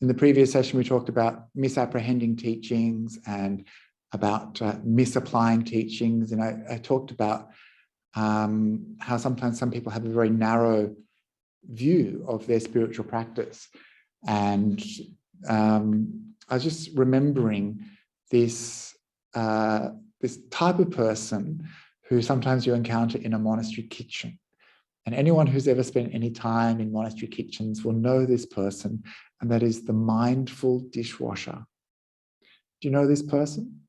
In the previous session, we talked about misapprehending teachings and about misapplying teachings. And I talked about how sometimes some people have a very narrow view of their spiritual practice. And I was just remembering this, this type of person who sometimes you encounter in a monastery kitchen. And anyone who's ever spent any time in monastery kitchens will know this person, and that is the mindful dishwasher. Do you know this person?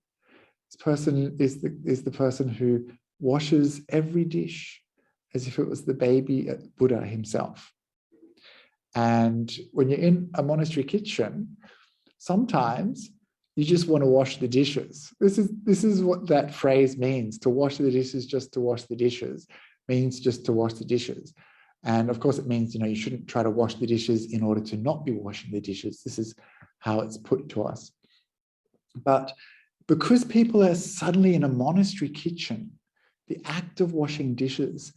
This person is the person who washes every dish as if it was the baby Buddha himself. And when you're in a monastery kitchen, sometimes you just want to wash the dishes. This is what that phrase means. To wash the dishes, just to wash the dishes, means just to wash the dishes. And of course it means, you shouldn't try to wash the dishes in order to not be washing the dishes. This is how it's put to us. But because people are suddenly in a monastery kitchen, the act of washing dishes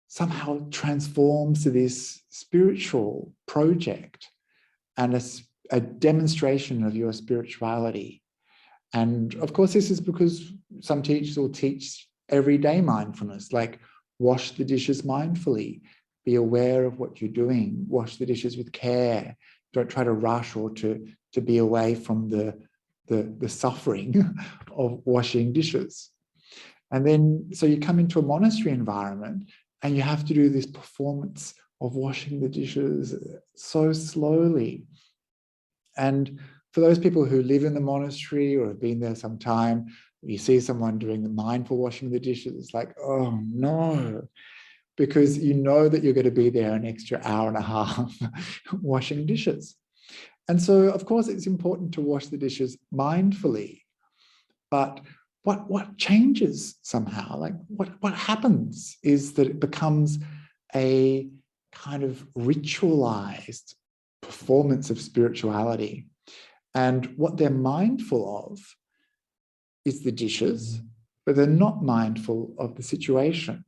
somehow transforms to this spiritual project and a demonstration of your spirituality. And of course, this is because some teachers will teach everyday mindfulness, like wash the dishes mindfully, be aware of what you're doing, wash the dishes with care, don't try to rush or to be away from the suffering of washing dishes. And then, so you come into a monastery environment and you have to do this performance of washing the dishes so slowly. And for those people who live in the monastery or have been there some time, you see someone doing the mindful washing of the dishes, it's like, oh no, because you know that you're going to be there an extra hour and a half washing dishes. And so, of course, it's important to wash the dishes mindfully. But what changes somehow, like what happens is that it becomes a kind of ritualized performance of spirituality. And what they're mindful of is the dishes, but they're not mindful of the situation,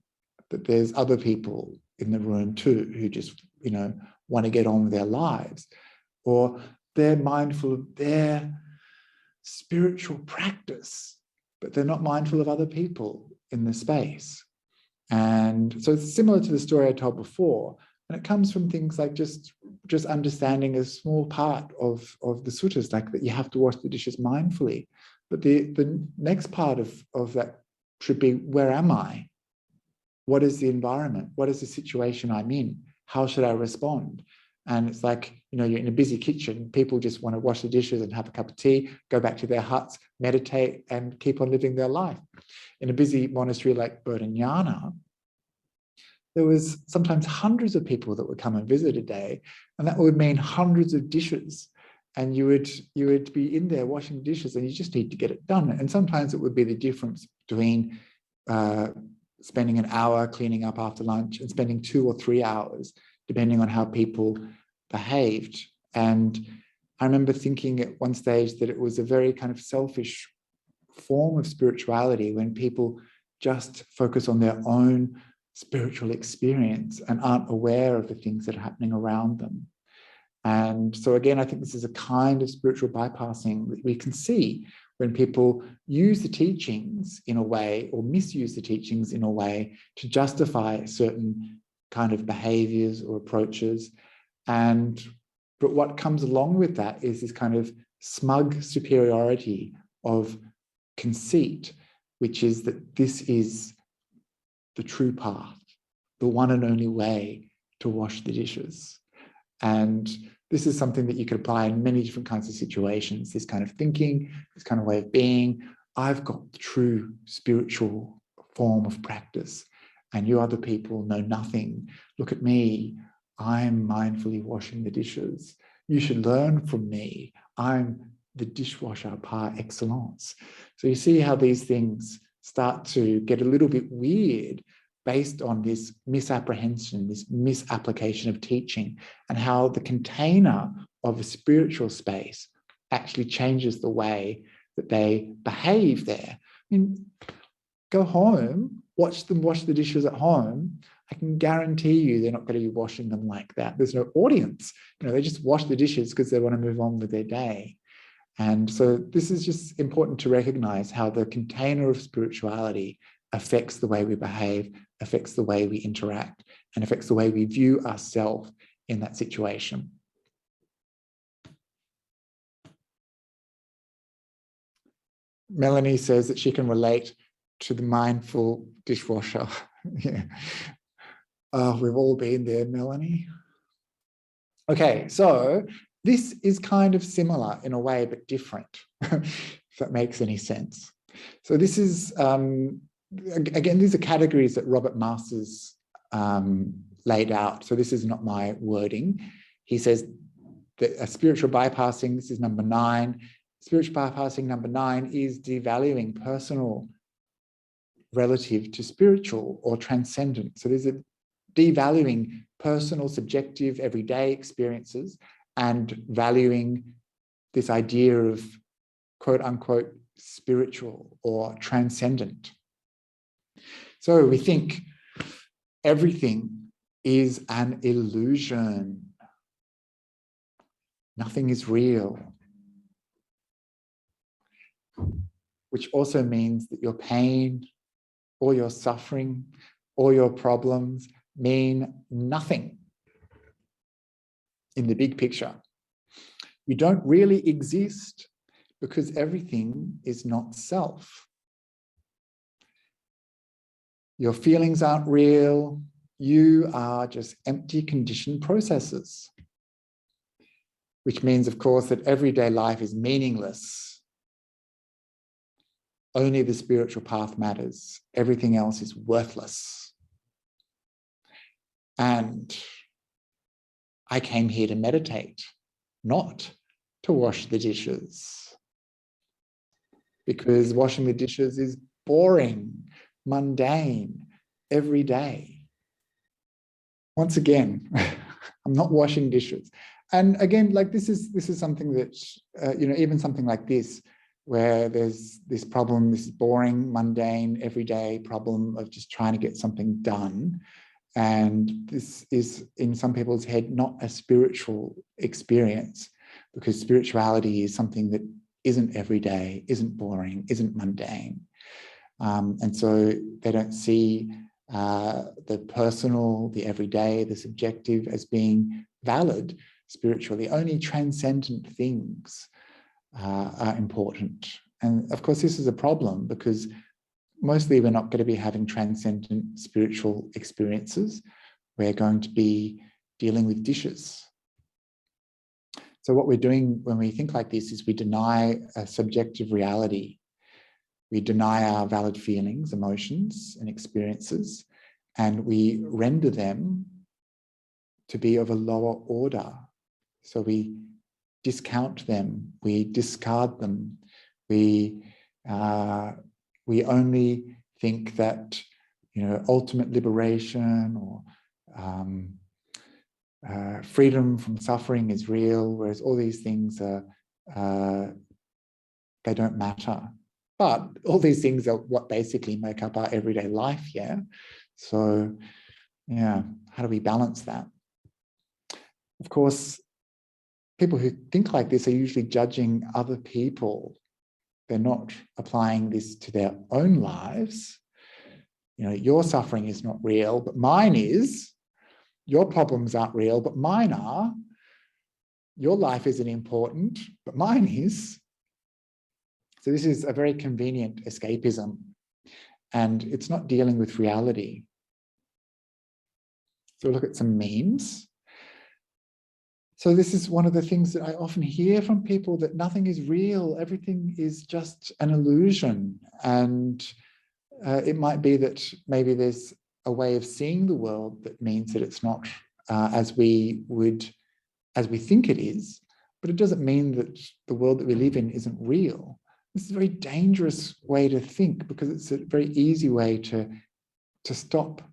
that there's other people in the room too who just, want to get on with their lives. Or they're mindful of their spiritual practice, but they're not mindful of other people in the space. And so it's similar to the story I told before, and it comes from things like just understanding a small part of the suttas, like that you have to wash the dishes mindfully. But the next part of that should be, where am I? What is the environment? What is the situation I'm in? How should I respond? And it's like, you're in a busy kitchen, people just want to wash the dishes and have a cup of tea, go back to their huts, meditate, and keep on living their life. In a busy monastery like Bodhinyana, there was sometimes hundreds of people that would come and visit a day, and that would mean hundreds of dishes. And you would be in there washing dishes, and you just need to get it done. And sometimes it would be the difference between spending an hour cleaning up after lunch and spending 2 or 3 hours, depending on how people behaved. And I remember thinking at one stage that it was a very kind of selfish form of spirituality when people just focus on their own spiritual experience and aren't aware of the things that are happening around them. And so again, I think this is a kind of spiritual bypassing that we can see when people use the teachings in a way, or misuse the teachings in a way, to justify certain kind of behaviors or approaches. But what comes along with that is this kind of smug superiority of conceit, which is that this is the true path, the one and only way to wash the dishes. And this is something that you could apply in many different kinds of situations, this kind of thinking, this kind of way of being. I've got the true spiritual form of practice, and you other people know nothing. Look at me. I'm mindfully washing the dishes. You should learn from me. I'm the dishwasher par excellence. So you see how these things start to get a little bit weird based on this misapprehension, this misapplication of teaching, and how the container of a spiritual space actually changes the way that they behave there. I mean, go home, watch them wash the dishes at home. I can guarantee you they're not going to be washing them like that. There's no audience. They just wash the dishes because they want to move on with their day. And so this is just important to recognize how the container of spirituality affects the way we behave, affects the way we interact, and affects the way we view ourselves in that situation. Melanie says that she can relate to the mindful dishwasher. Yeah. We've all been there, Melanie. Okay, so this is kind of similar in a way, but different, if that makes any sense. So this is, again, these are categories that Robert Masters laid out. So this is not my wording. He says that a spiritual bypassing, this is number 9. Spiritual bypassing number 9 is devaluing personal relative to spiritual or transcendent. So there's a devaluing personal, subjective, everyday experiences and valuing this idea of quote unquote spiritual or transcendent. So we think everything is an illusion. Nothing is real. Which also means that your pain or your suffering or your problems mean nothing in the big picture. You don't really exist because everything is not self. Your feelings aren't real. You are just empty conditioned processes, which means, of course, that everyday life is meaningless. Only the spiritual path matters. Everything else is worthless. And I came here to meditate, not to wash the dishes. Because washing the dishes is boring, mundane, every day. Once again, I'm not washing dishes. And again, like this is something that, even something like this, where there's this problem, this boring, mundane, everyday problem of just trying to get something done. And this is, in some people's head, not a spiritual experience, because spirituality is something that isn't everyday, isn't boring, isn't mundane. And so they don't see the personal, the everyday, the subjective as being valid spiritually. Only transcendent things are important. And of course, this is a problem because mostly we're not going to be having transcendent spiritual experiences. We're going to be dealing with dishes. So what we're doing when we think like this is we deny a subjective reality. We deny our valid feelings, emotions, and experiences, and we render them to be of a lower order. So we discount them, we discard them, we only think that, ultimate liberation or freedom from suffering is real, whereas all these things they don't matter. But all these things are what basically make up our everyday life, yeah? So, yeah, how do we balance that? Of course, people who think like this are usually judging other people. They're not applying this to their own lives. Your suffering is not real, but mine is. Your problems aren't real, but mine are. Your life isn't important, but mine is. So this is a very convenient escapism, and it's not dealing with reality. So look at some memes. So this is one of the things that I often hear from people, that nothing is real, everything is just an illusion. And it might be that maybe there's a way of seeing the world that means that it's not as we think it is, but it doesn't mean that the world that we live in isn't real. This is a very dangerous way to think, because it's a very easy way to stop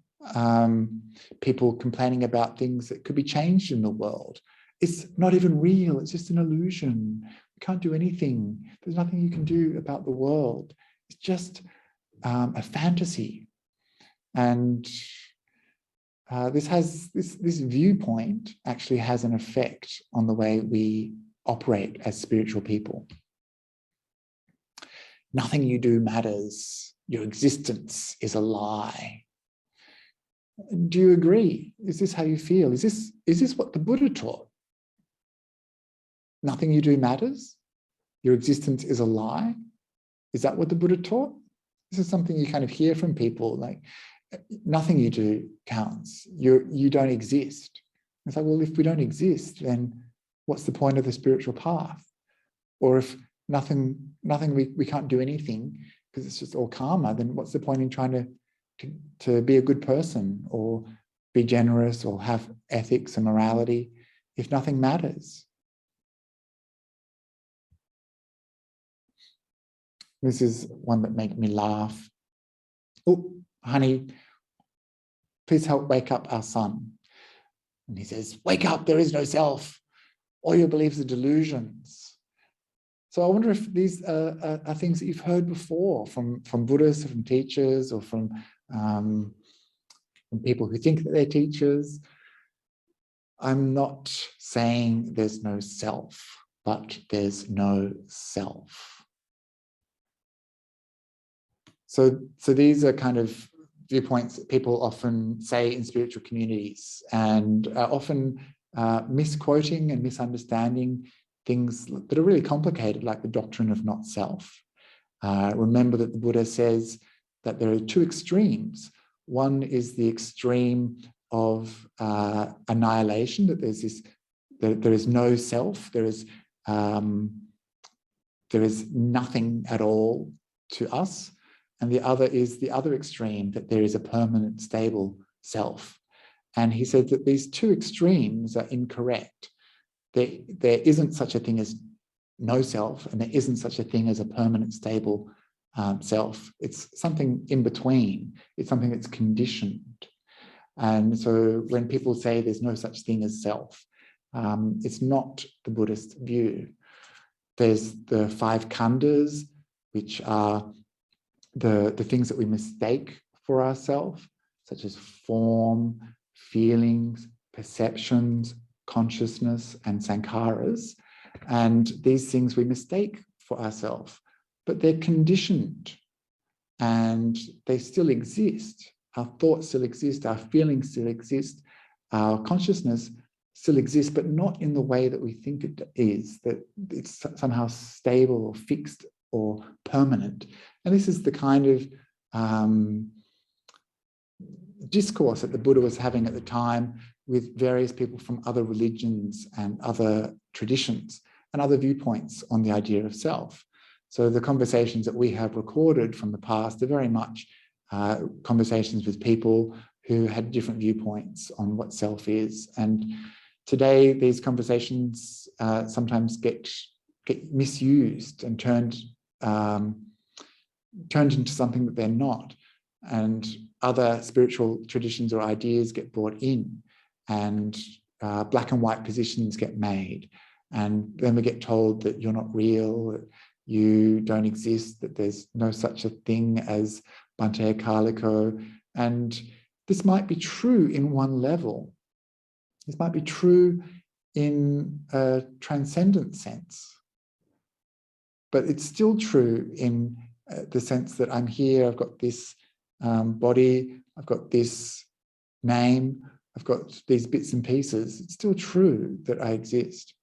people complaining about things that could be changed in the world. It's not even real, it's just an illusion. You can't do anything. There's nothing you can do about the world. It's just a fantasy. And this viewpoint actually has an effect on the way we operate as spiritual people. Nothing you do matters. Your existence is a lie. Do you agree? Is this how you feel? Is this what the Buddha taught? Nothing you do matters. Your existence is a lie. Is that what the Buddha taught? This is something you kind of hear from people, like, nothing you do counts. You don't exist. It's like, well, if we don't exist, then what's the point of the spiritual path? Or if we can't do anything because it's just all karma, then what's the point in trying to be a good person or be generous or have ethics and morality if nothing matters? This is one that made me laugh. Oh, honey, please help wake up our son. And he says, wake up, there is no self. All your beliefs are delusions. So I wonder if these are things that you've heard before from Buddhists, from teachers, or from people who think that they're teachers. I'm not saying there's no self, but there's no self. So these are kind of viewpoints that people often say in spiritual communities, and are often misquoting and misunderstanding things that are really complicated, like the doctrine of not self. Remember that the Buddha says that there are two extremes. One is the extreme of annihilation, that there is no self, there is nothing at all to us. And the other is the other extreme, that there is a permanent, stable self. And he said that these two extremes are incorrect. There isn't such a thing as no self, and there isn't such a thing as a permanent, stable self. It's something in between. It's something that's conditioned. And so when people say there's no such thing as self, it's not the Buddhist view. There's the 5 khandhas, which are the things that we mistake for ourselves, such as form, feelings, perceptions, consciousness, and sankharas. And these things we mistake for ourselves, but they're conditioned and they still exist. Our thoughts still exist, our feelings still exist, our consciousness still exists, but not in the way that we think it is, that it's somehow stable or fixed or permanent. And this is the kind of discourse that the Buddha was having at the time with various people from other religions and other traditions and other viewpoints on the idea of self. So the conversations that we have recorded from the past are very much conversations with people who had different viewpoints on what self is. And today, these conversations sometimes get misused and turned into something that they're not. And other spiritual traditions or ideas get brought in, and black and white positions get made. And then we get told that you're not real, that you don't exist, that there's no such a thing as Bhante Akāliko. And this might be true in one level. This might be true in a transcendent sense. But it's still true in the sense that I'm here, I've got this body, I've got this name, I've got these bits and pieces. It's still true that I exist.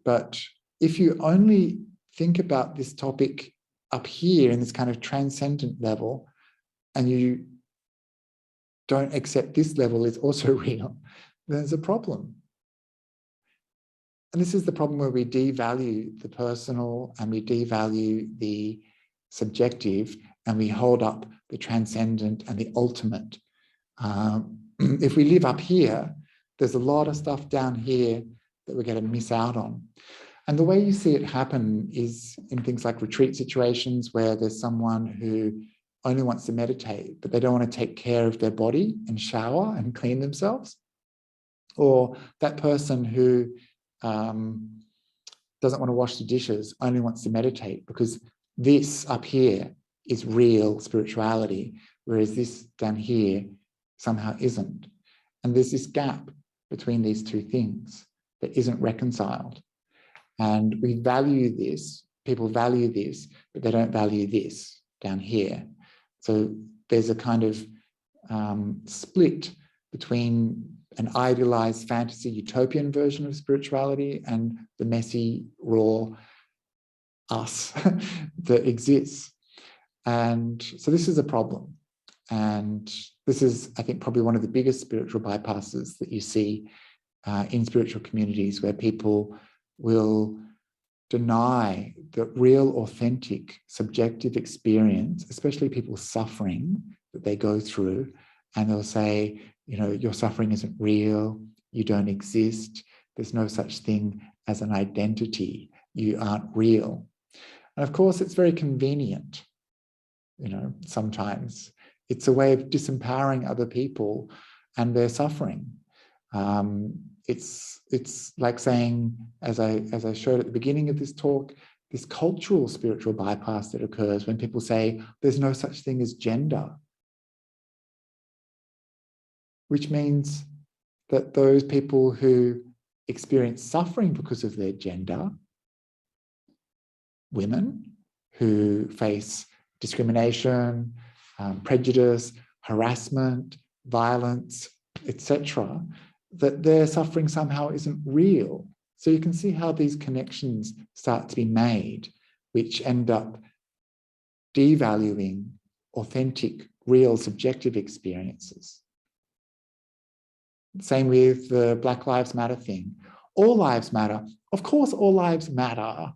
But if you only think about this topic up here in this kind of transcendent level, and you don't accept this level is also real, then there's a problem. And this is the problem where we devalue the personal and we devalue the subjective, and we hold up the transcendent and the ultimate. If we live up here, there's a lot of stuff down here that we're going to miss out on. And the way you see it happen is in things like retreat situations where there's someone who only wants to meditate, but they don't want to take care of their body and shower and clean themselves. Or that person who doesn't want to wash the dishes, only wants to meditate, because this up here is real spirituality, whereas this down here somehow isn't. And there's this gap between these two things that isn't reconciled. And we value this, people value this, but they don't value this down here. So there's a kind of split between an idealized fantasy utopian version of spirituality and the messy, raw us that exists. And so this is a problem. And this is, I think, probably one of the biggest spiritual bypasses that you see in spiritual communities, where people will deny the real, authentic, subjective experience, especially people suffering that they go through. And they'll say, you know, your suffering isn't real, you don't exist, there's no such thing as an identity, you aren't real. And of course, it's very convenient, you know, sometimes. It's a way of disempowering other people and their suffering. It's like saying, as I showed at the beginning of this talk, this cultural spiritual bypass that occurs when people say there's no such thing as gender, which means that those people who experience suffering because of their gender, women who face discrimination, prejudice, harassment, violence, etc., that their suffering somehow isn't real. So you can see how these connections start to be made, which end up devaluing authentic, real, subjective experiences. Same with the Black Lives Matter thing. All lives matter. Of course, all lives matter,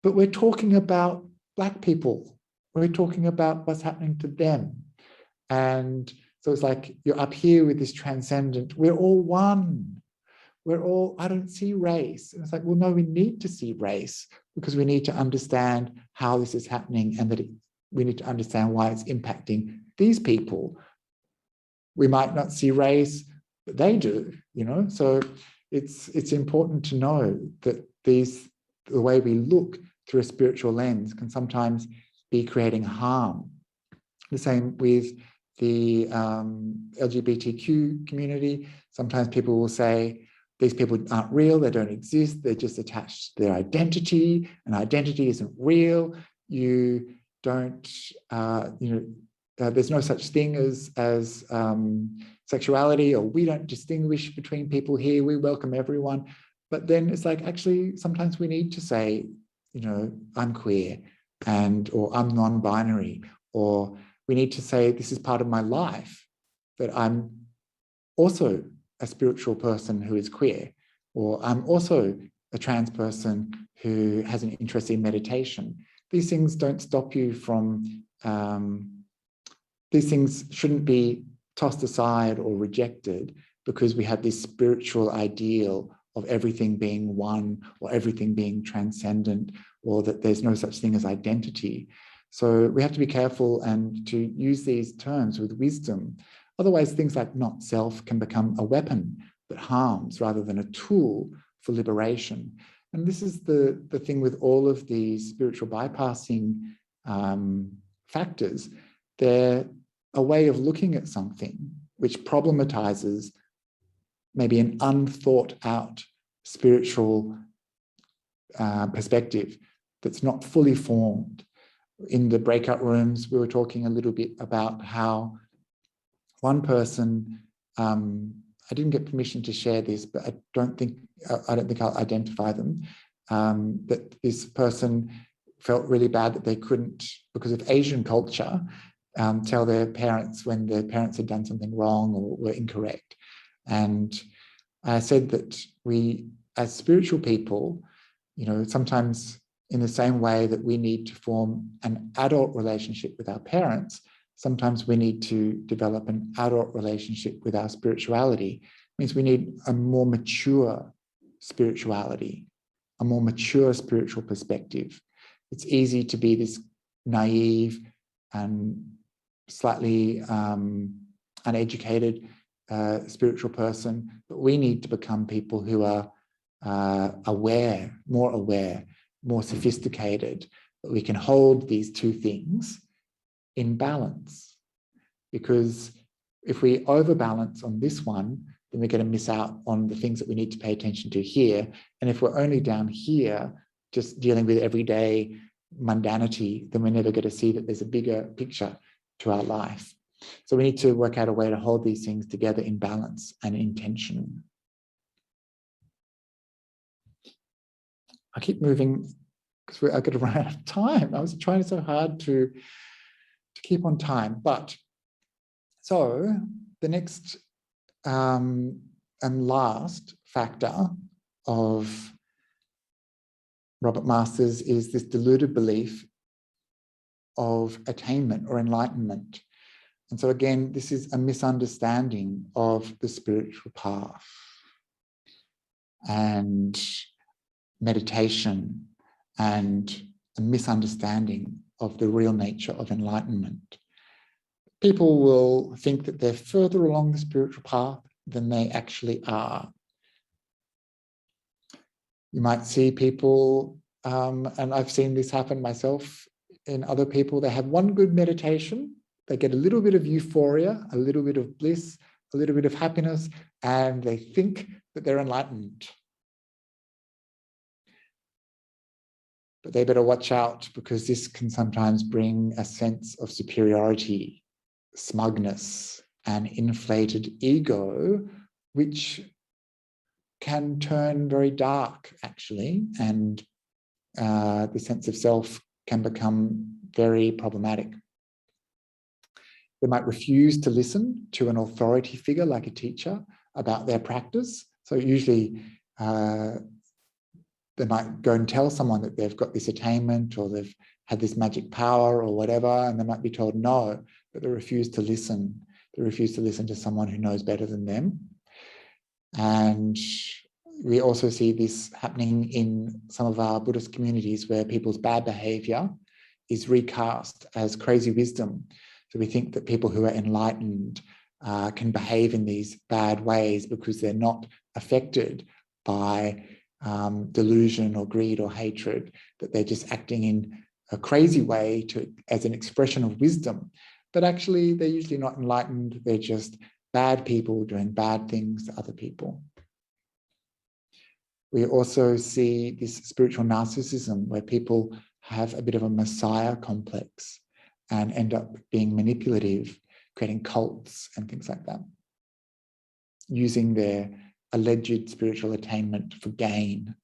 but we're talking about Black people. We're talking about what's happening to them. And so it's like you're up here with this transcendent, we're all one. We're all, I don't see race. And it's like, well, no, we need to see race because we need to understand how this is happening and that we need to understand why it's impacting these people. We might not see race, but they do, you know? So it's important to know that the way we look through a spiritual lens can sometimes be creating harm. The same with the LGBTQ community. Sometimes people will say, these people aren't real, they don't exist, they're just attached to their identity, and identity isn't real. You don't, there's no such thing as sexuality, or we don't distinguish between people here, we welcome everyone. But then it's like, actually, sometimes we need to say, you know, I'm queer, or I'm non-binary, or we need to say, this is part of my life, that I'm also a spiritual person who is queer, or I'm also a trans person who has an interest in meditation. These things don't stop you from, these things shouldn't be tossed aside or rejected because we have this spiritual ideal of everything being one, or everything being transcendent, or that there's no such thing as identity. So we have to be careful and to use these terms with wisdom. Otherwise, things like not self can become a weapon that harms rather than a tool for liberation. And this is the thing with all of these spiritual bypassing factors. They're a way of looking at something which problematizes maybe an unthought out spiritual perspective that's not fully formed. In the breakout rooms, we were talking a little bit about how one person, I didn't get permission to share this, but I don't think I'll identify them, that this person felt really bad that they couldn't, because of Asian culture, tell their parents when their parents had done something wrong or were incorrect. And I said that we, as spiritual people, you know, sometimes in the same way that we need to form an adult relationship with our parents, sometimes we need to develop an adult relationship with our spirituality. It means we need a more mature spirituality, a more mature spiritual perspective. It's easy to be this naive and slightly uneducated spiritual person, but we need to become people who are aware, more sophisticated, that we can hold these two things in balance. Because if we overbalance on this one, then we're going to miss out on the things that we need to pay attention to here. And if we're only down here, just dealing with everyday mundanity, then we're never going to see that there's a bigger picture to our life. So we need to work out a way to hold these things together in balance and intention. I keep moving because I've got to run out of time. I was trying so hard to keep on time. But so the next and last factor of Robert Masters is this deluded belief of attainment or enlightenment. And so again, this is a misunderstanding of the spiritual path and meditation, and a misunderstanding of the real nature of enlightenment. People will think that they're further along the spiritual path than they actually are. You might see people, and I've seen this happen myself in other people, they have one good meditation, they get a little bit of euphoria, a little bit of bliss, a little bit of happiness, and they think that they're enlightened. But they better watch out, because this can sometimes bring a sense of superiority, smugness, and inflated ego, which can turn very dark, actually, and the sense of self can become very problematic. They might refuse to listen to an authority figure like a teacher about their practice. So usually they might go and tell someone that they've got this attainment or they've had this magic power or whatever, and they might be told no, but they refuse to listen. They refuse to listen to someone who knows better than them. And we also see this happening in some of our Buddhist communities, where people's bad behavior is recast as crazy wisdom. So we think that people who are enlightened can behave in these bad ways because they're not affected by delusion or greed or hatred, that they're just acting in a crazy way as an expression of wisdom. But actually, they're usually not enlightened. They're just bad people doing bad things to other people. We also see this spiritual narcissism, where people have a bit of a messiah complex and end up being manipulative, creating cults and things like that, using their alleged spiritual attainment for gain,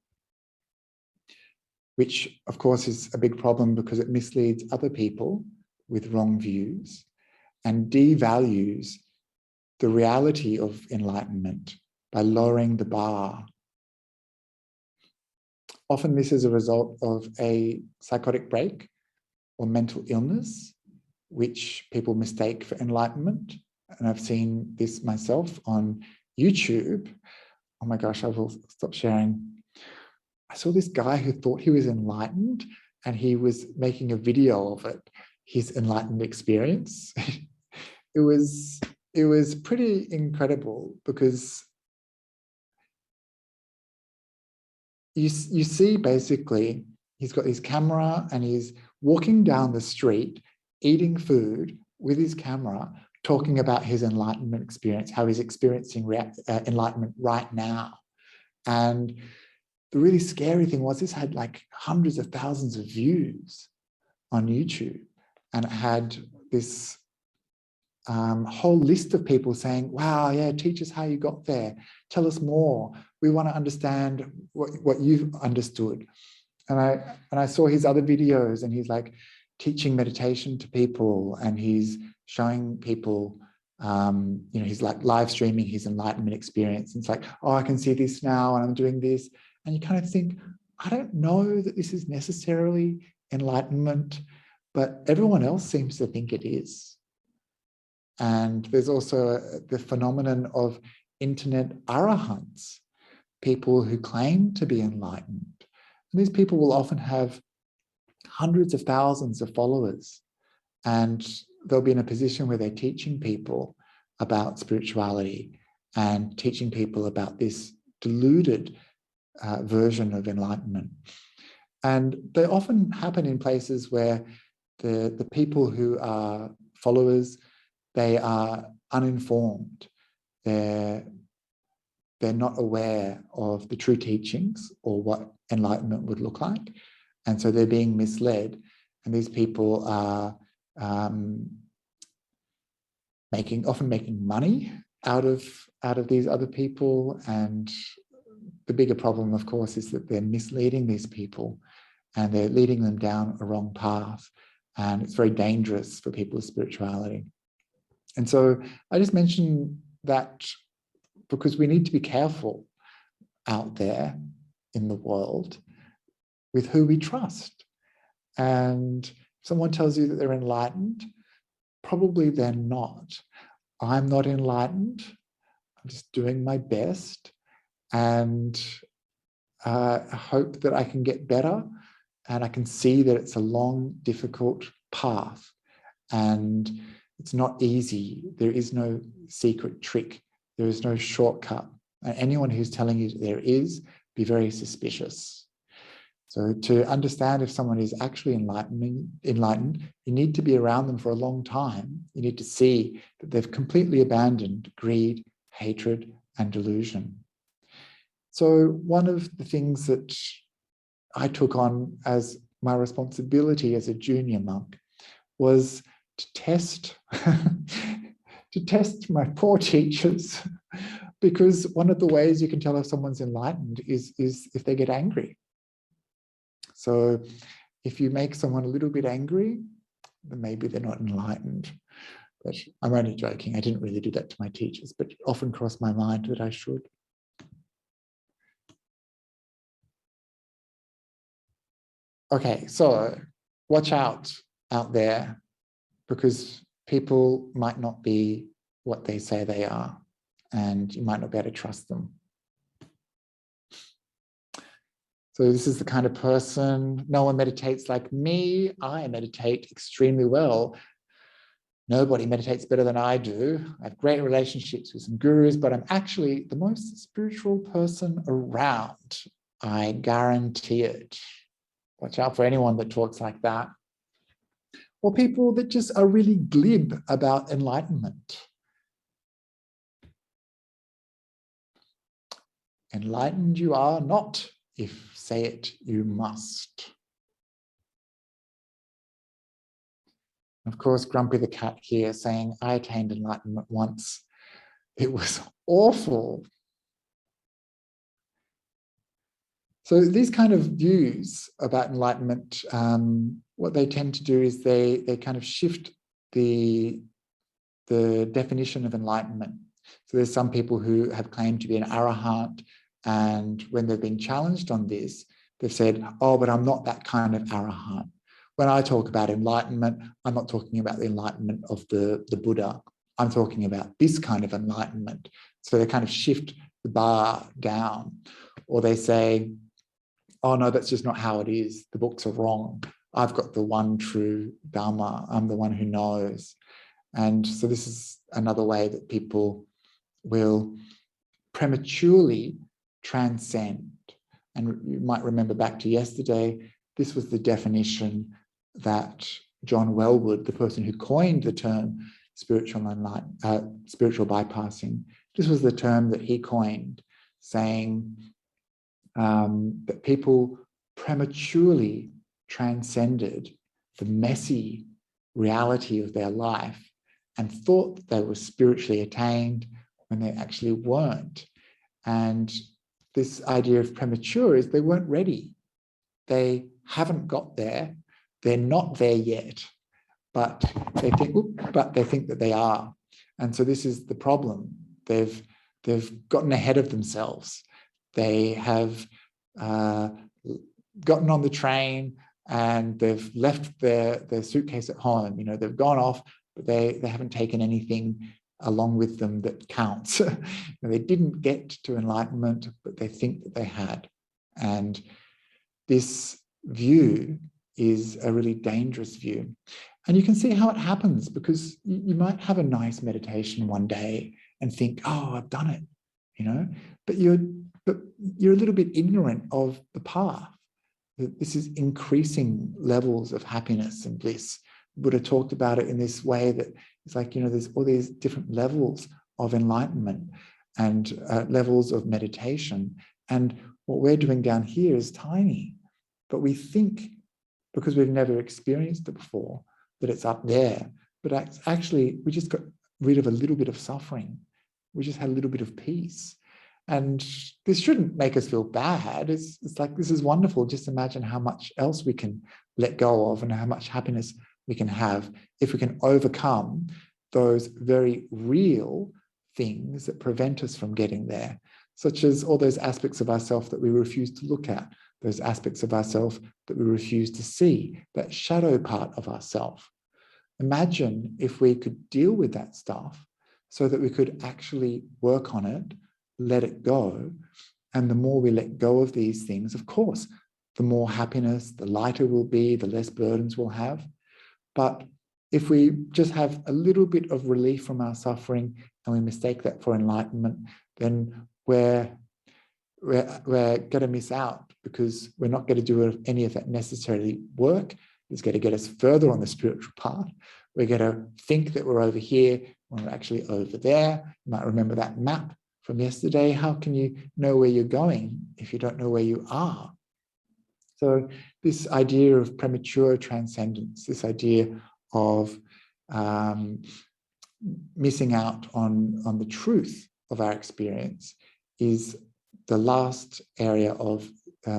which of course is a big problem because it misleads other people with wrong views and devalues the reality of enlightenment by lowering the bar. Often this is a result of a psychotic break or mental illness, which people mistake for enlightenment. And I've seen this myself on YouTube. Oh my gosh, I will stop sharing. I saw this guy who thought he was enlightened, and he was making a video of it, his enlightened experience. It was pretty incredible, because you see basically he's got his camera and he's walking down the street, eating food with his camera, talking about his enlightenment experience, how he's experiencing enlightenment right now. And the really scary thing was, this had like hundreds of thousands of views on YouTube, and it had this whole list of people saying, wow, yeah, teach us how you got there. Tell us more. We want to understand what you've understood. And I saw his other videos, and he's like teaching meditation to people, and he's showing people, he's like live streaming his enlightenment experience. And it's like, oh, I can see this now, and I'm doing this. And you kind of think, I don't know that this is necessarily enlightenment, but everyone else seems to think it is. And there's also the phenomenon of internet arahants, people who claim to be enlightened. And these people will often have hundreds of thousands of followers, and they'll be in a position where they're teaching people about spirituality and teaching people about this deluded version of enlightenment. And they often happen in places where the people who are followers they are uninformed. They're not aware of the true teachings or what enlightenment would look like. And so they're being misled. And these people are often making money out of these other people. And the bigger problem, of course, is that they're misleading these people and they're leading them down a wrong path. And it's very dangerous for people with spirituality. And so I just mentioned that because we need to be careful out there in the world with who we trust. And if someone tells you that they're enlightened, probably they're not. I'm not enlightened. I'm just doing my best. And I hope that I can get better. And I can see that it's a long, difficult path. And it's not easy. There is no secret trick. There is no shortcut. And anyone who's telling you there is, be very suspicious. So to understand if someone is actually enlightened, you need to be around them for a long time. You need to see that they've completely abandoned greed, hatred, and delusion. So one of the things that I took on as my responsibility as a junior monk was to test my poor teachers, because one of the ways you can tell if someone's enlightened is if they get angry. So if you make someone a little bit angry, then maybe they're not enlightened. But I'm only joking. I didn't really do that to my teachers, but it often crossed my mind that I should. Okay, so watch out there, because people might not be what they say they are, and you might not be able to trust them. So this is the kind of person, no one meditates like me. I meditate extremely well. Nobody meditates better than I do. I have great relationships with some gurus, but I'm actually the most spiritual person around. I guarantee it. Watch out for anyone that talks like that. Or people that just are really glib about enlightenment. Enlightened you are not, if say it you must. Of course, Grumpy the cat here saying, I attained enlightenment once. It was awful. So these kind of views about enlightenment, what they tend to do is they kind of shift the definition of enlightenment. So there's some people who have claimed to be an arahant, and when they've been challenged on this, they've said, oh, but I'm not that kind of arahant. When I talk about enlightenment, I'm not talking about the enlightenment of the Buddha. I'm talking about this kind of enlightenment. So they kind of shift the bar down, or they say, oh no, that's just not how it is. The books are wrong. I've got the one true Dharma. I'm the one who knows. And so this is another way that people will prematurely transcend. And you might remember back to yesterday, this was the definition that John Welwood, the person who coined the term spiritual bypassing, this was the term that he coined, saying that people prematurely transcended the messy reality of their life and thought they were spiritually attained when they actually weren't. And this idea of premature is they weren't ready. They haven't got there. They're not there yet, but they think that they are. And so this is the problem. They've gotten ahead of themselves. They have gotten on the train and they've left their suitcase at home. You know, they've gone off, but they haven't taken anything along with them that counts. They didn't get to enlightenment, but they think that they had. And this view is a really dangerous view. And you can see how it happens, because you might have a nice meditation one day and think, oh, I've done it, you know, but you're a little bit ignorant of the path. That this is increasing levels of happiness and bliss, Buddha talked about it in this way that it's like, there's all these different levels of enlightenment and levels of meditation. And what we're doing down here is tiny, but we think, because we've never experienced it before, that it's up there. But actually, we just got rid of a little bit of suffering. We just had a little bit of peace. And this shouldn't make us feel bad. It's like, this is wonderful. Just imagine how much else we can let go of and how much happiness we can have if we can overcome those very real things that prevent us from getting there, such as all those aspects of ourselves that we refuse to look at, those aspects of ourselves that we refuse to see, that shadow part of ourselves. Imagine if we could deal with that stuff so that we could actually work on it, let it go. And the more we let go of these things, of course, the more happiness, the lighter we'll be, the less burdens we'll have. But if we just have a little bit of relief from our suffering and we mistake that for enlightenment, then we're going to miss out, because we're not going to do any of that necessarily work. It's going to get us further on the spiritual path. We're going to think that we're over here when we're actually over there. You might remember that map from yesterday. How can you know where you're going if you don't know where you are? So this idea of premature transcendence, this idea of missing out on the truth of our experience, is the last area of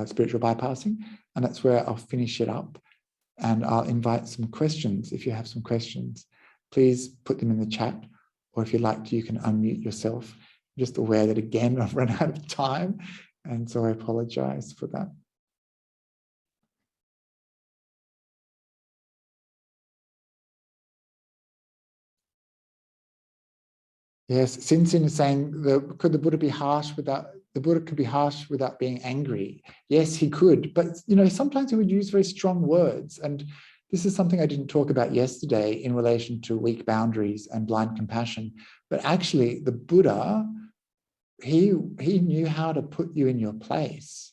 spiritual bypassing. And that's where I'll finish it up. And I'll invite some questions. If you have some questions, please put them in the chat, or if you'd like to, you can unmute yourself. I'm just aware that, again, I've run out of time, and so I apologize for that. Yes, Sinsin is saying, could the Buddha be harsh without, the Buddha could be harsh without being angry? Yes, he could, but sometimes he would use very strong words. And this is something I didn't talk about yesterday in relation to weak boundaries and blind compassion. But actually, the Buddha, he knew how to put you in your place.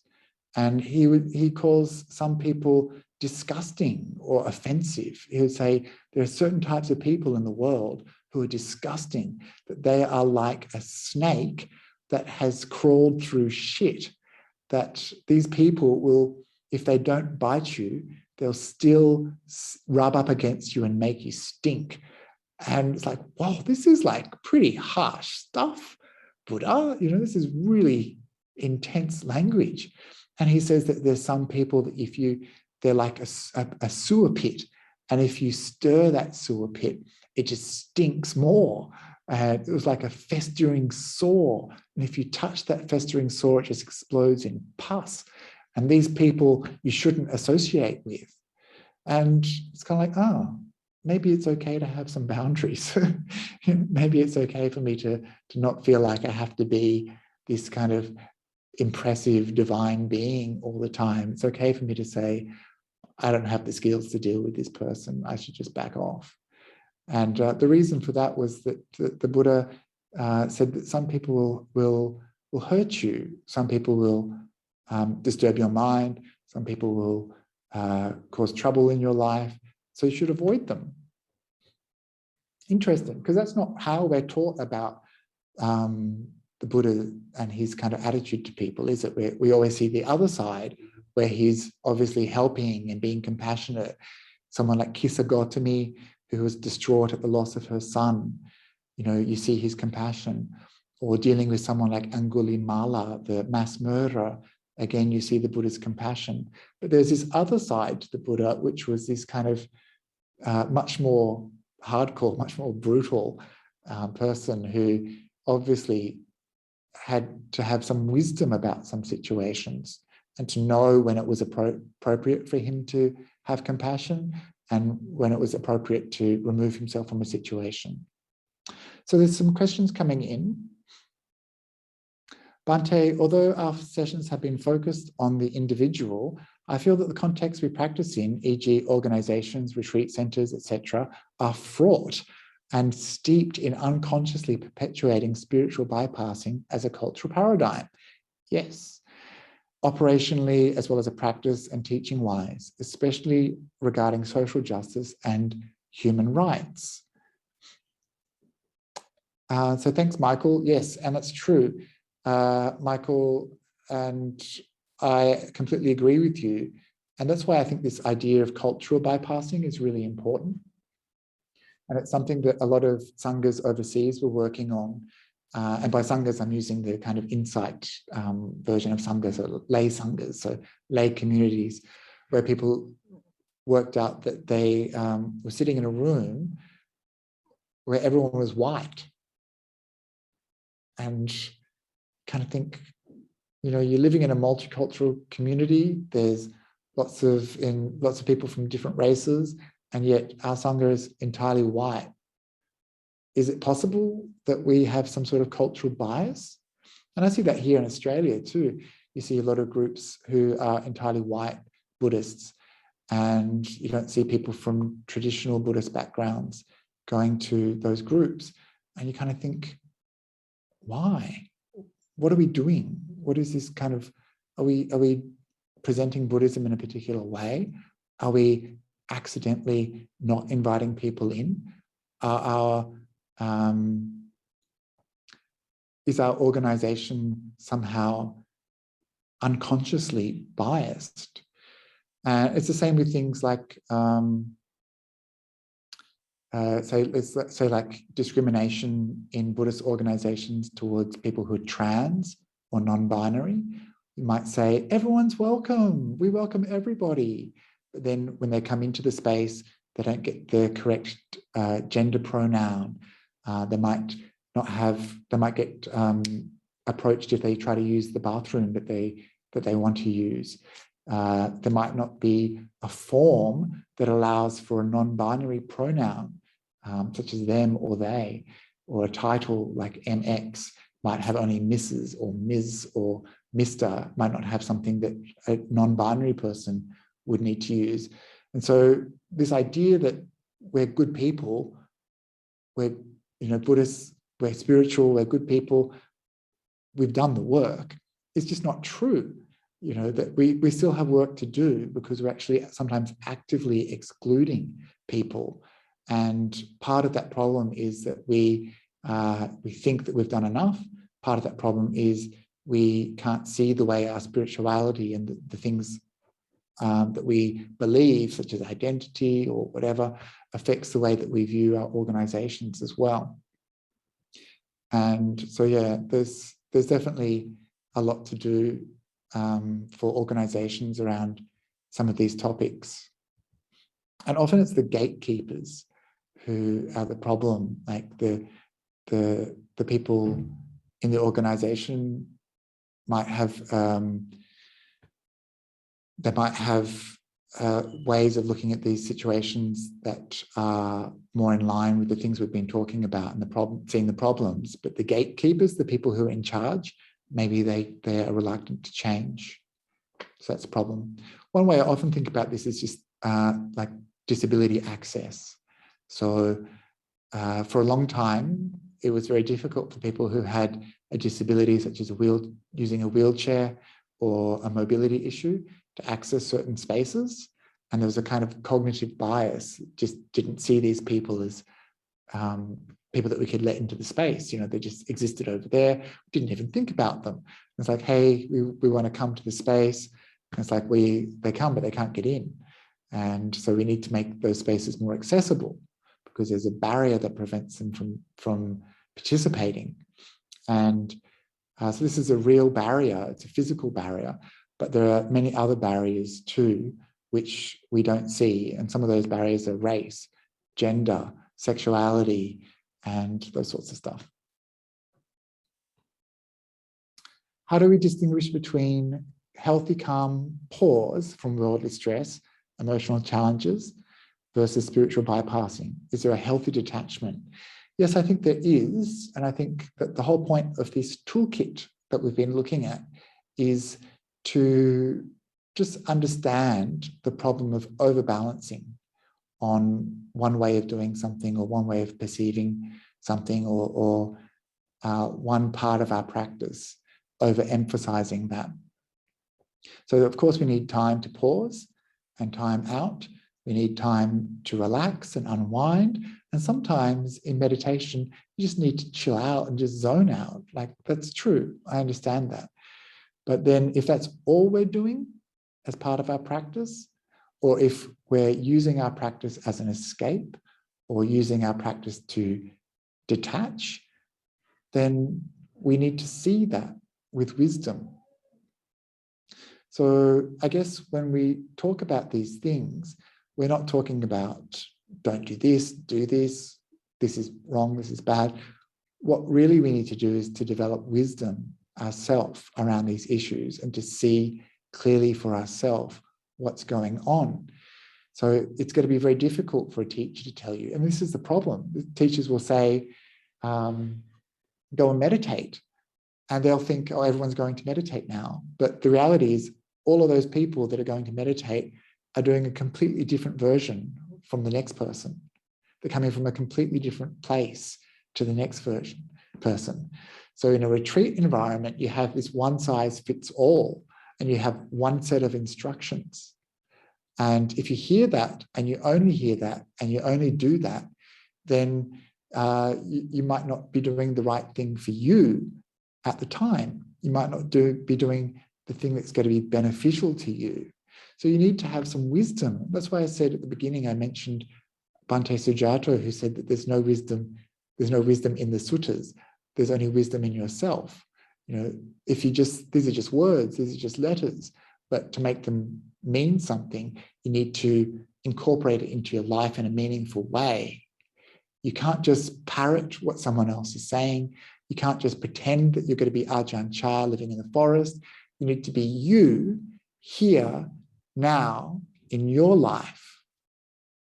And he calls some people disgusting or offensive. He would say there are certain types of people in the world who are disgusting, that they are like a snake that has crawled through shit, that these people will, if they don't bite you, they'll still rub up against you and make you stink. And it's like, wow, this is like pretty harsh stuff, Buddha. This is really intense language. And he says that there's some people that they're like a sewer pit. And if you stir that sewer pit, it just stinks more. It was like a festering sore. And if you touch that festering sore, it just explodes in pus. And these people you shouldn't associate with. And it's kind of like, maybe it's okay to have some boundaries. Maybe it's okay for me to not feel like I have to be this kind of impressive divine being all the time. It's okay for me to say, I don't have the skills to deal with this person. I should just back off. And the reason for that was that the Buddha said that some people will hurt you. Some people will disturb your mind. Some people will cause trouble in your life. So you should avoid them. Interesting, because that's not how we're taught about the Buddha and his kind of attitude to people, is it? We always see the other side, where he's obviously helping and being compassionate. Someone like Kisa Gotami, who was distraught at the loss of her son, you see his compassion. Or dealing with someone like Angulimala, the mass murderer, again, you see the Buddha's compassion. But there's this other side to the Buddha, which was this kind of much more hardcore, much more brutal person who obviously had to have some wisdom about some situations and to know when it was appropriate for him to have compassion and when it was appropriate to remove himself from a situation. So there's some questions coming in. Bhante, although our sessions have been focused on the individual, I feel that the context we practice in, e.g. organizations, retreat centers, etc., are fraught and steeped in unconsciously perpetuating spiritual bypassing as a cultural paradigm. Yes. operationally as well as a practice and teaching wise, especially regarding social justice and human rights. So thanks, Michael. Yes, and that's true. Michael, and I completely agree with you. And that's why I think this idea of cultural bypassing is really important. And it's something that a lot of sanghas overseas were working on. And by sanghas, I'm using the kind of insight version of sanghas, so lay sanghas, so lay communities, where people worked out that they were sitting in a room where everyone was white. And kind of think, you know, you're living in a multicultural community. There's lots of people from different races, and yet our sangha is entirely white. Is it possible that we have some sort of cultural bias? And I see that here in Australia too. You see a lot of groups who are entirely white Buddhists, and you don't see people from traditional Buddhist backgrounds going to those groups. And you kind of think, why? What are we doing? What is this kind of, are we presenting Buddhism in a particular way? Are we accidentally not inviting people in? Is our organization somehow unconsciously biased? It's the same with things like, let's say like discrimination in Buddhist organizations towards people who are trans or non-binary. You might say, everyone's welcome. We welcome everybody. But then when they come into the space, they don't get the correct gender pronoun. They might get approached if they try to use the bathroom that they want to use. There might not be a form that allows for a non-binary pronoun, such as them or they, or a title like MX might have only Mrs. or Ms. or Mr. Might not have something that a non-binary person would need to use. And so this idea that we're good people, we're Buddhists, we're spiritual, we're good people, we've done the work, it's just not true. That we still have work to do, because we're actually sometimes actively excluding people. And part of that problem is that we think that we've done enough. Part of that problem is we can't see the way our spirituality and the things that we believe, such as identity or whatever, affects the way that we view our organizations as well. And so, yeah, there's definitely a lot to do for organizations around some of these topics. And often it's the gatekeepers who are the problem, like the people in the organization might have ways of looking at these situations that are more in line with the things we've been talking about and seeing the problems. But the gatekeepers, the people who are in charge, maybe they are reluctant to change. So that's a problem. One way I often think about this is just like disability access. So for a long time, it was very difficult for people who had a disability, such as using a wheelchair or a mobility issue, to access certain spaces. And there was a kind of cognitive bias, just didn't see these people as people that we could let into the space. They just existed over there, didn't even think about them. It's like, hey, we want to come to the space. And it's like they come, but they can't get in. And so we need to make those spaces more accessible, because there's a barrier that prevents them from participating. And so this is a real barrier. It's a physical barrier, but there are many other barriers too, which we don't see. And some of those barriers are race, gender, sexuality, and those sorts of stuff. How do we distinguish between healthy, calm pause from worldly stress, emotional challenges, versus spiritual bypassing? Is there a healthy detachment? Yes, I think there is. And I think that the whole point of this toolkit that we've been looking at is to just understand the problem of overbalancing on one way of doing something, or one way of perceiving something, or one part of our practice, overemphasizing that. So of course we need time to pause and time out. We need time to relax and unwind. And sometimes in meditation, you just need to chill out and just zone out. Like, that's true. I understand that. But then if that's all we're doing as part of our practice, or if we're using our practice as an escape, or using our practice to detach, then we need to see that with wisdom. So I guess when we talk about these things, we're not talking about don't do this is wrong, this is bad. What really we need to do is to develop wisdom ourselves around these issues and to see clearly for ourselves what's going on. So it's going to be very difficult for a teacher to tell you, and this is the problem. The teachers will say, go and meditate, and they'll think, oh, everyone's going to meditate now. But the reality is all of those people that are going to meditate are doing a completely different version from the next person. They're coming from a completely different place to the next person. So in a retreat environment, you have this one size fits all, and you have one set of instructions. And if you hear that, and you only hear that, and you only do that, then you might not be doing the right thing for you at the time. You might not be doing the thing that's going to be beneficial to you. So you need to have some wisdom. That's why I said at the beginning, I mentioned Bhante Sujato, who said that there's no wisdom in the suttas. There's only wisdom in yourself. You know, if you just, these are just words, these are just letters, but to make them mean something, you need to incorporate it into your life in a meaningful way. You can't just parrot what someone else is saying. You can't just pretend that you're going to be Ajahn Chah living in the forest. You need to be you here, now, in your life.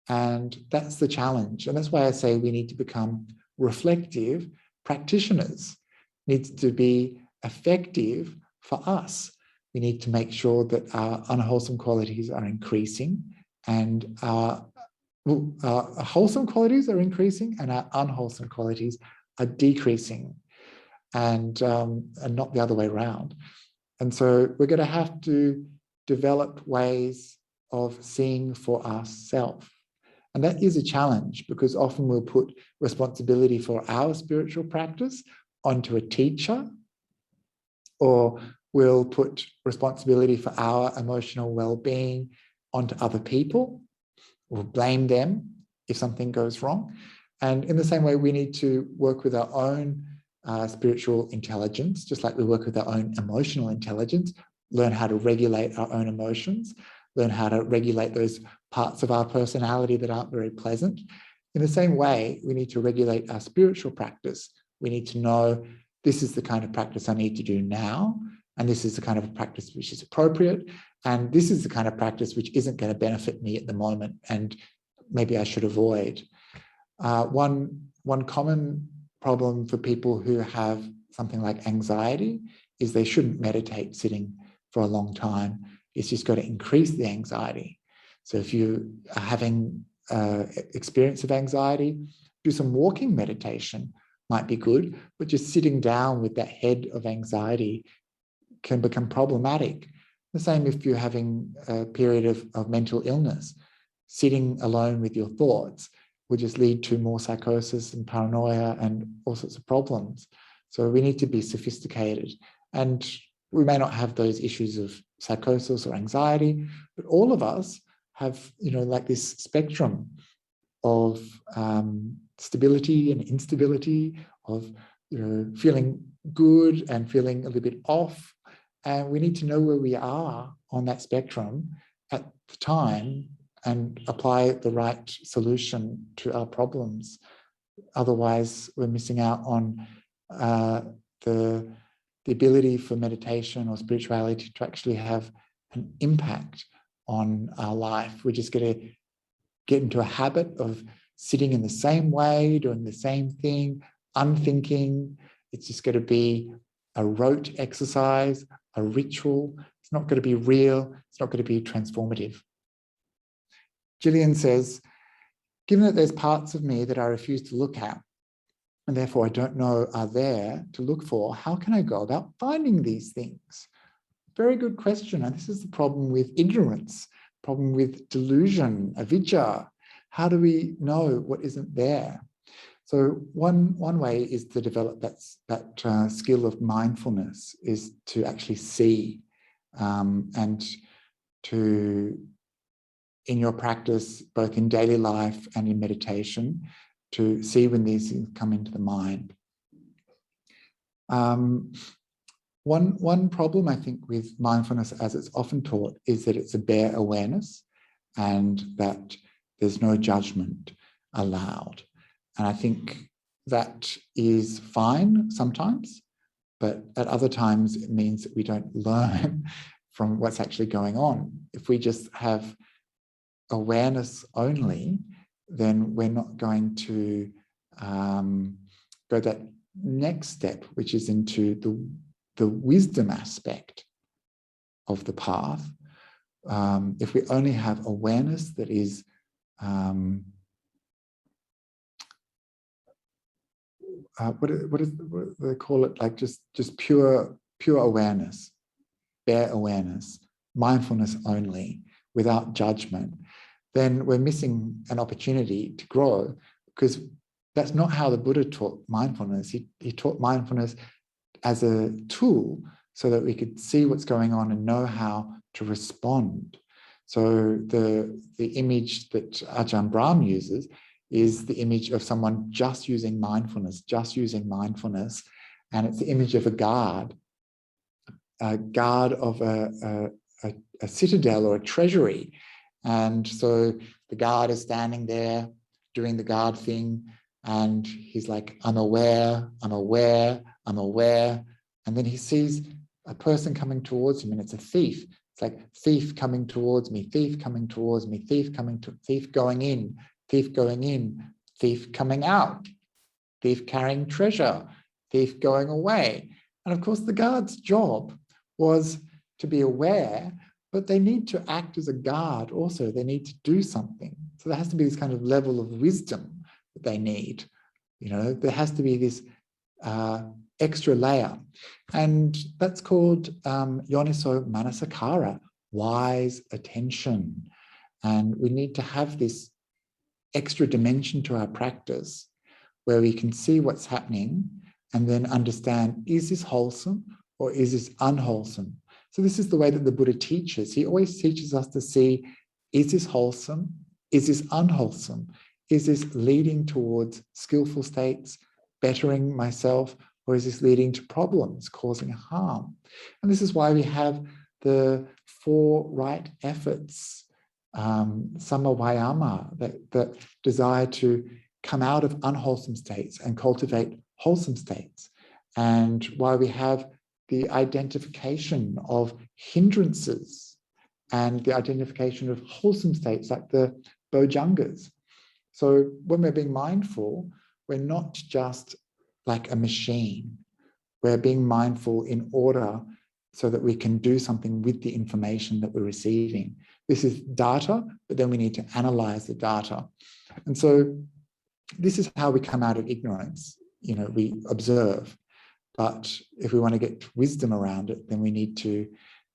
And that's the challenge. And that's why I say we need to become reflective practitioners. It needs to be effective for us. We need to make sure that our unwholesome qualities are increasing, and our wholesome qualities are increasing, and our unwholesome qualities are decreasing, and not the other way around. And so we're going to have to develop ways of seeing for ourselves. And that is a challenge, because often we'll put responsibility for our spiritual practice onto a teacher, or we'll put responsibility for our emotional well-being onto other people, or blame them if something goes wrong. And in the same way, we need to work with our own spiritual intelligence, just like we work with our own emotional intelligence, learn how to regulate our own emotions, learn how to regulate those parts of our personality that aren't very pleasant. In the same way, we need to regulate our spiritual practice. We need to know this is the kind of practice I need to do now, and this is the kind of practice which is appropriate, and this is the kind of practice which isn't going to benefit me at the moment, and maybe I should avoid. One common problem for people who have something like anxiety is they shouldn't meditate sitting for a long time. It's just got to increase the anxiety. So if you are having experience of anxiety, do some walking meditation might be good, but just sitting down with that head of anxiety can become problematic. The same if you're having a period of mental illness. Sitting alone with your thoughts will just lead to more psychosis and paranoia and all sorts of problems. So we need to be sophisticated. And we may not have those issues of psychosis or anxiety, but all of us have, like this spectrum of stability and instability, of feeling good and feeling a little bit off. And we need to know where we are on that spectrum at the time and apply the right solution to our problems. Otherwise, we're missing out on the ability for meditation or spirituality to actually have an impact on our life. We're just going to get into a habit of sitting in the same way, doing the same thing, unthinking. It's just going to be a rote exercise, a ritual. It's not going to be real. It's not going to be transformative. Gillian says, given that there's parts of me that I refuse to look at, and therefore I don't know are there to look for, how can I go about finding these things? very good question. And this is the problem with ignorance, problem with delusion, avidya. How do we know what isn't there? So one way is to develop that skill of mindfulness, is to actually see and to, in your practice, both in daily life and in meditation, to see when these things come into the mind. One problem, I think, with mindfulness as it's often taught is that it's a bare awareness and that there's no judgment allowed. And I think that is fine sometimes, but at other times it means that we don't learn from what's actually going on. If we just have awareness only, then we're not going to go that next step, which is into the wisdom aspect of the path. If we only have awareness that is what do they call it? Like just pure awareness, bare awareness, mindfulness only, without judgment, then we're missing an opportunity to grow, because that's not how the Buddha taught mindfulness. He taught mindfulness as a tool so that we could see what's going on and know how to respond. So the image that Ajahn Brahm uses is the image of someone just using mindfulness, and it's the image of a guard of a citadel or a treasury. And so the guard is standing there doing the guard thing, and he's like, I'm aware. And then he sees a person coming towards him, and it's a thief. It's like, thief coming towards me, thief coming towards me, thief going in, thief coming out, thief carrying treasure, thief going away. And of course, the guard's job was to be aware, but they need to act as a guard also. They need to do something. So there has to be this kind of level of wisdom that they need. You know, there has to be this extra layer. And that's called yoniso manasikara, wise attention. And we need to have this extra dimension to our practice where we can see what's happening and then understand, is this wholesome or is this unwholesome? So this is the way that the Buddha teaches. He always teaches us to see, is this wholesome? Is this unwholesome? Is this leading towards skillful states, bettering myself, or is this leading to problems, causing harm? And this is why we have the 4 right efforts, sama vayama, that desire to come out of unwholesome states and cultivate wholesome states, and why we have the identification of hindrances and the identification of wholesome states like the bojjhangas. So when we're being mindful, we're not just like a machine. We're being mindful in order so that we can do something with the information that we're receiving. This is data, but then we need to analyze the data. And so this is how we come out of ignorance. You know, we observe. But if we want to get wisdom around it, then we need to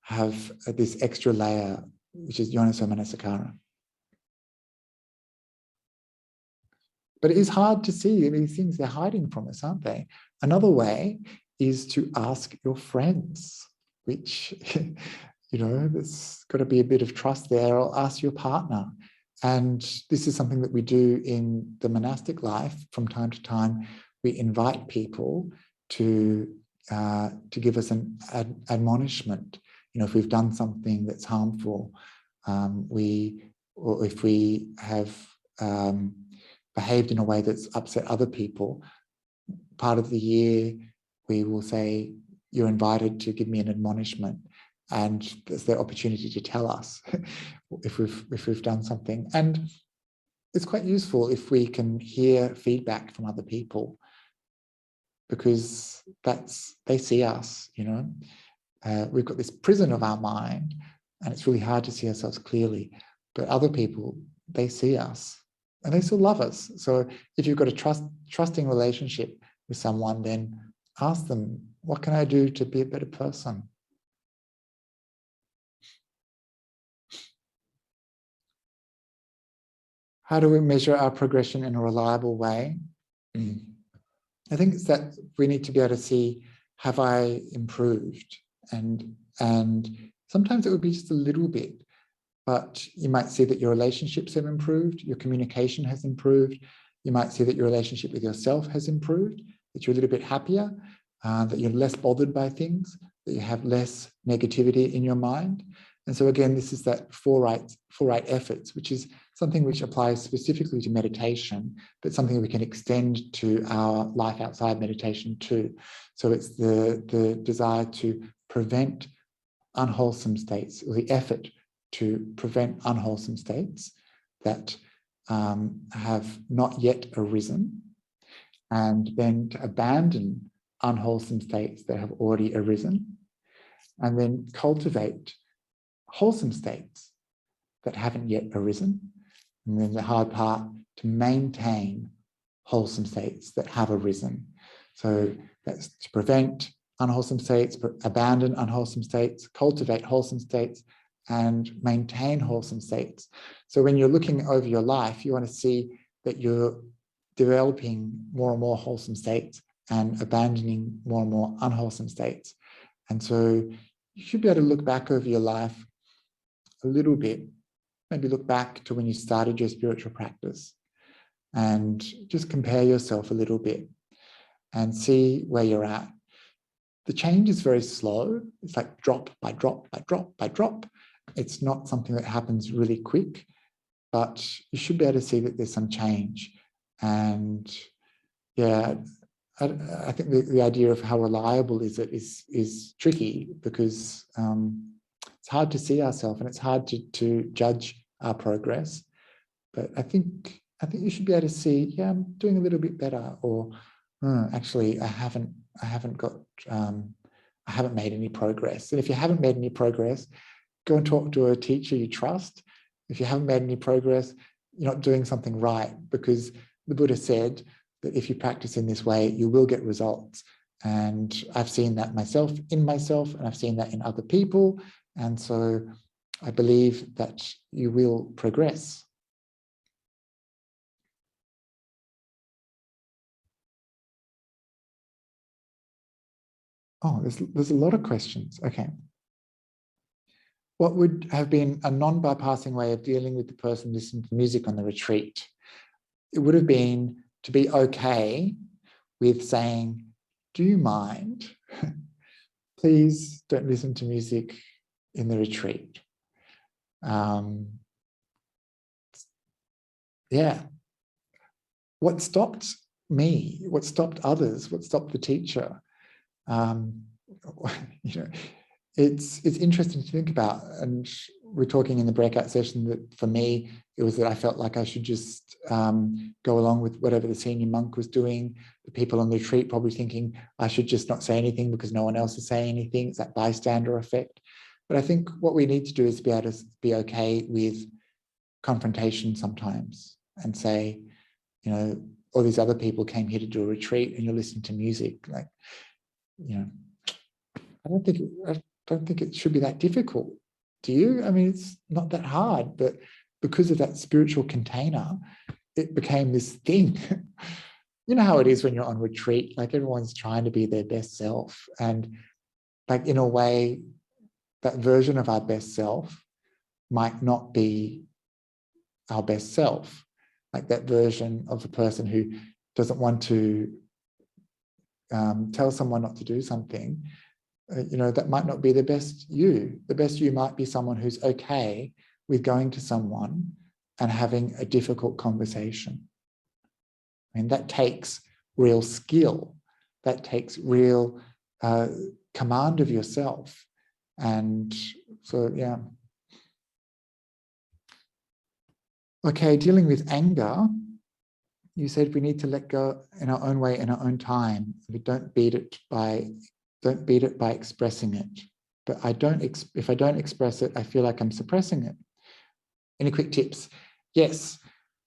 have this extra layer, which is yoniso manasikara. But it is hard to see these things. They're hiding from us, aren't they? Another way is to ask your friends, which, you know, there's got to be a bit of trust there, or ask your partner. And this is something that we do in the monastic life. From time to time, we invite people to give us an admonishment. You know, if we've done something that's harmful, or if we have behaved in a way that's upset other people, part of the year we will say, you're invited to give me an admonishment, and there's the opportunity to tell us if we've done something. And it's quite useful if we can hear feedback from other people, because they see us, you know. We've got this prison of our mind, and it's really hard to see ourselves clearly. But other people, they see us, and they still love us. So if you've got a trusting relationship with someone, then ask them, what can I do to be a better person? How do we measure our progression in a reliable way? I think it's that we need to be able to see, have I improved? And sometimes it would be just a little bit, but you might see that your relationships have improved, your communication has improved. You might see that your relationship with yourself has improved, that you're a little bit happier, that you're less bothered by things, that you have less negativity in your mind. And so again, this is that four right efforts, which is something which applies specifically to meditation, but something we can extend to our life outside meditation too. So it's the desire to prevent unwholesome states, or the effort to prevent unwholesome states that have not yet arisen, and then to abandon unwholesome states that have already arisen, and then cultivate wholesome states that haven't yet arisen. And then the hard part, to maintain wholesome states that have arisen. So that's to prevent unwholesome states, abandon unwholesome states, cultivate wholesome states, and maintain wholesome states. So when you're looking over your life, you want to see that you're developing more and more wholesome states and abandoning more and more unwholesome states. And so you should be able to look back over your life a little bit, maybe look back to when you started your spiritual practice and just compare yourself a little bit and see where you're at. The change is very slow. It's like drop by drop by drop by drop. It's not something that happens really quick, but you should be able to see that there's some change. And yeah, I think the idea of how reliable is it is tricky, because it's hard to see ourselves and it's hard to judge our progress. But I think you should be able to see, yeah, I'm doing a little bit better, or actually I haven't made any progress. And if you haven't made any progress, go and talk to a teacher you trust. If you haven't made any progress, you're not doing something right, because the Buddha said that if you practice in this way, you will get results. And I've seen that myself, and I've seen that in other people. And so I believe that you will progress. Oh, there's a lot of questions. Okay. What would have been a non-bypassing way of dealing with the person listening to music on the retreat? It would have been to be okay with saying, do you mind? Please don't listen to music in the retreat. Yeah. What stopped me? What stopped others? What stopped the teacher? It's interesting to think about. And we're talking in the breakout session that for me, it was that I felt like I should just go along with whatever the senior monk was doing. The people on the retreat probably thinking I should just not say anything because no one else is saying anything. It's that bystander effect. But I think what we need to do is be able to be okay with confrontation sometimes and say, all these other people came here to do a retreat and you're listening to music. Like, I don't think it should be that difficult. Do you? I mean, it's not that hard, but because of that spiritual container, it became this thing. You know how it is when you're on retreat, like everyone's trying to be their best self. And like in a way, that version of our best self might not be our best self. Like that version of the person who doesn't want to tell someone not to do something, that might not be the best you. The best you might be someone who's okay with going to someone and having a difficult conversation. I mean, that takes real skill. That takes real command of yourself. And so, yeah. Okay, dealing with anger. You said we need to let go in our own way, in our own time. We don't beat it by expressing it. But if I don't express it, I feel like I'm suppressing it. Any quick tips? Yes,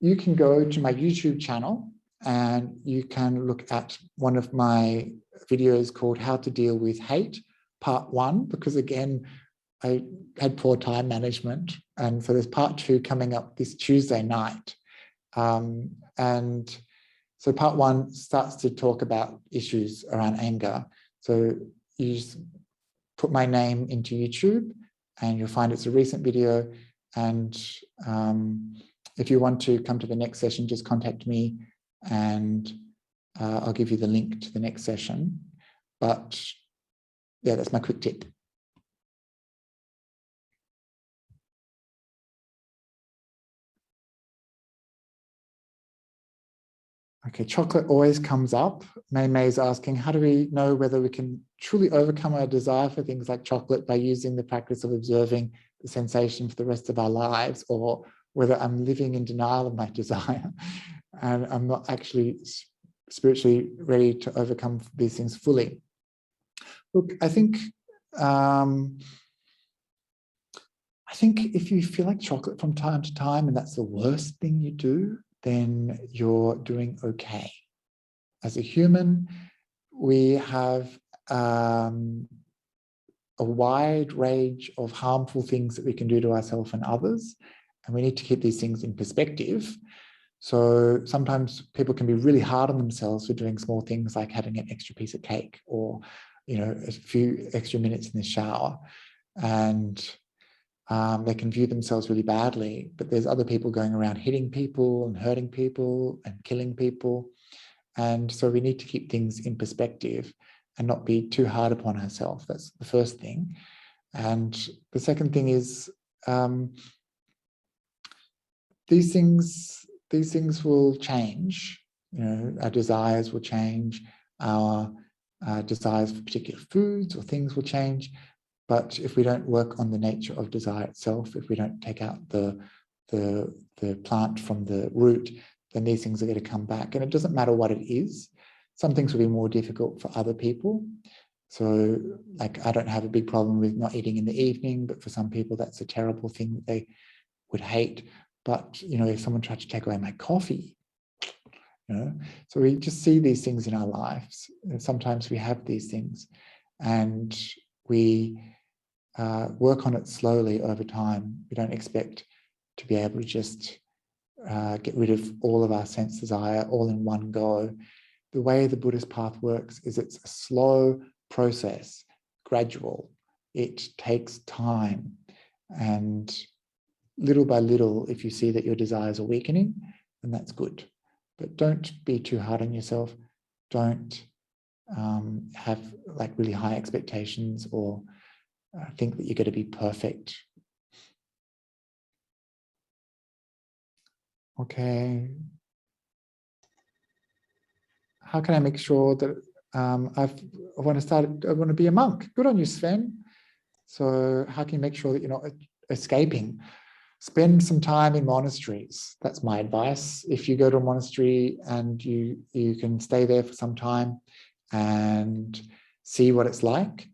you can go to my YouTube channel and you can look at one of my videos called How to Deal with Hate, Part 1, because again, I had poor time management. And so there's Part 2 coming up this Tuesday night. And so part one starts to talk about issues around anger. So you just put my name into YouTube and you'll find it's a recent video. And if you want to come to the next session, just contact me and I'll give you the link to the next session. But yeah, that's my quick tip. Okay, chocolate always comes up. May is asking, how do we know whether we can truly overcome our desire for things like chocolate by using the practice of observing the sensation for the rest of our lives, or whether I'm living in denial of my desire and I'm not actually spiritually ready to overcome these things fully? Look, I think if you feel like chocolate from time to time and that's the worst thing you do, then you're doing okay. As a human, we have a wide range of harmful things that we can do to ourselves and others, and we need to keep these things in perspective. So sometimes people can be really hard on themselves for doing small things like having an extra piece of cake or, you know, a few extra minutes in the shower, and they can view themselves really badly. But there's other people going around hitting people and hurting people and killing people. And so we need to keep things in perspective and not be too hard upon ourselves. That's the first thing. And the second thing is these things will change. You know, our desires will change, our desires for particular foods or things will change. But if we don't work on the nature of desire itself, if we don't take out the plant from the root, then these things are going to come back. And it doesn't matter what it is. Some things will be more difficult for other people. So, like, I don't have a big problem with not eating in the evening, but for some people, that's a terrible thing that they would hate. But, you know, if someone tried to take away my coffee, you know, so we just see these things in our lives. And sometimes we have these things and we work on it slowly over time. We don't expect to be able to just get rid of all of our sense desire all in one go. The way the Buddhist path works is it's a slow process, gradual. It takes time. And little by little, if you see that your desires are weakening, then that's good. But don't be too hard on yourself. Don't have like really high expectations or think that you're going to be perfect. Okay. How can I make sure that I want to be a monk? Good on you, Sven. So how can you make sure that you're not escaping? Spend some time in monasteries. That's my advice. If you go to a monastery and you can stay there for some time and see what it's like,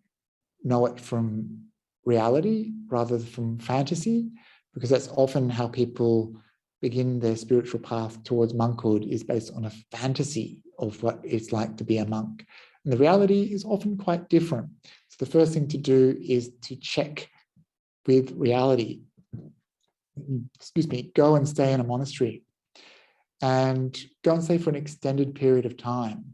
know it from reality rather than from fantasy, because that's often how people begin their spiritual path towards monkhood, is based on a fantasy of what it's like to be a monk. And the reality is often quite different. So the first thing to do is to check with reality. Excuse me, go and stay in a monastery and go and stay for an extended period of time.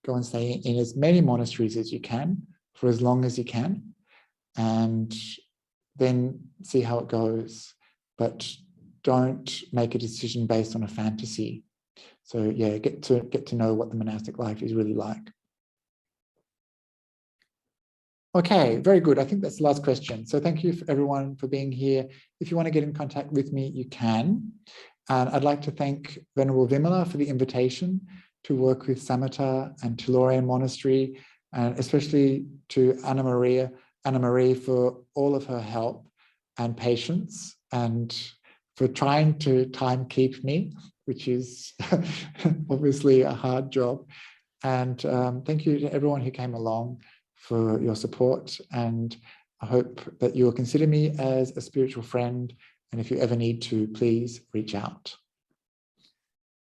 Go and stay in as many monasteries as you can for as long as you can, and then see how it goes. But don't make a decision based on a fantasy. So yeah, get to know what the monastic life is really like. Okay, very good. I think that's the last question. So thank you for everyone for being here. If you want to get in contact with me, you can. And I'd like to thank Venerable Vimala for the invitation to work with Samatha and Tellurian Monastery, and especially to Anna Marie for all of her help and patience, and for trying to time keep me, which is obviously a hard job. And thank you to everyone who came along for your support. And I hope that you'll consider me as a spiritual friend. And if you ever need to, please reach out.